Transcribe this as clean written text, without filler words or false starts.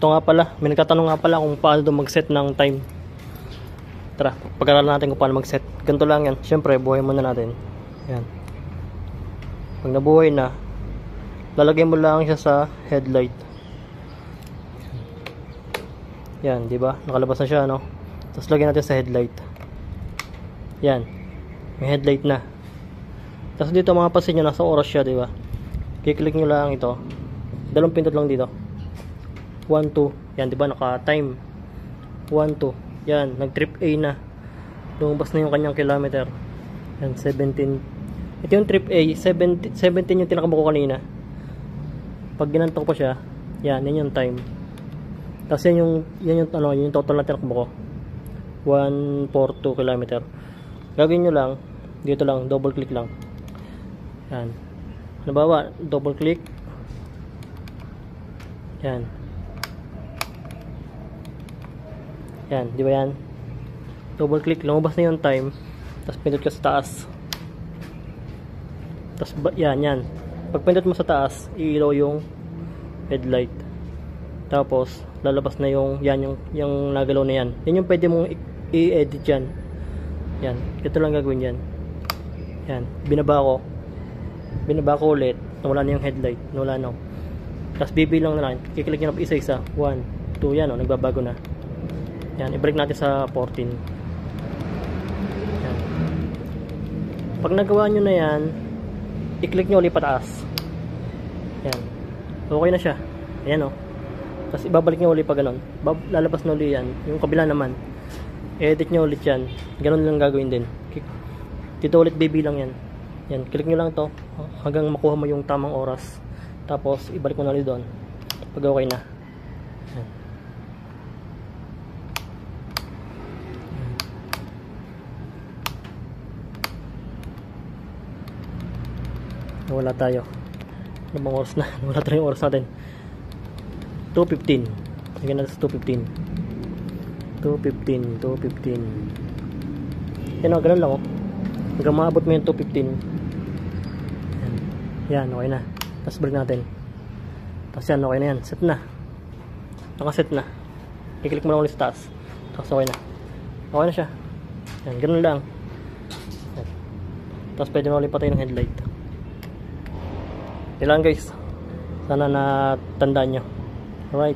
Ito nga pala, may nagtatanong nga pala kung paano daw mag-set ng time. Tara, pag-aralan natin kung paano mag-set. Ganito lang yan. Siyempre, buhay muna natin. Yan. Pag nabuhay na, lalagay mo lang siya sa headlight. Yan, di ba? Nakalabas na siya, no? Tapos lagyan natin sa headlight. Yan. May headlight na. Tapos dito mga pansin nyo, nasa oras siya, di ba? Kiklik nyo lang ito. Dalawang pindot lang dito. 1, 2. Yan, di ba? Naka-time. 1, 2. Yan, nag-trip A na. Lumabas na yung kanyang kilometer. Yan, 17. Ito yung trip A. 17 yung tinakbo ko kanina. Pag ginanto ko pa siya, yan yung time. Tapos yan yung total na tinakbo ko. 142 kilometer. Gagawin nyo lang, dito lang, double click lang. Yan. Nabawa, double click. Yan. Yan, di ba yan? Double click, lumabas na yung time. Tapos pindot ka sa taas. Tapos, yan. Pag pindot mo sa taas, iilaw yung headlight. Tapos, lalabas na yung nagalaw na yan. Yan yung pwede mong i-edit yan. Yan, ito lang gagawin yan. Yan, binaba ko ulit. Nawala na yung headlight. Nawala na. Tapos bibilang na lang. Kiklik nyo na isa-isa. 1, 2, yan o, nagbabago na. Yan, i-break natin sa 14. Yan. Pag nagawa nyo na yan, i-click nyo ulit pataas. Yan. Okay na siya. Ayan o. Tapos ibabalik nyo ulit pa ganun. Lalabas na ulit yan. Yung kabila naman. I-edit nyo ulit yan. Ganun lang gagawin din. Dito ulit bibilang yan. Yan. Click nyo lang to hanggang makuha mo yung tamang oras. Tapos ibalik mo na ulit doon. Pag okay na. Yan. Nawala tayo. Ano bang oras na? Nawala tayo yung oras natin. 2:15. Lagyan natin sa 2:15. 2:15. Yan o, ganun lang o. Hanggang maabot mo yung 2:15. Yan, okay na. Tapos break natin. Tapos yan, okay na yan. Set na. Nakaset na. I-click mo lang ulit sa taas. Tapos okay na. Okay na siya. Yan, ganun lang. Yan. Tapos pwede mo ulit patay ng headlight. Yan lang guys. Sana natandaan nyo. Alright.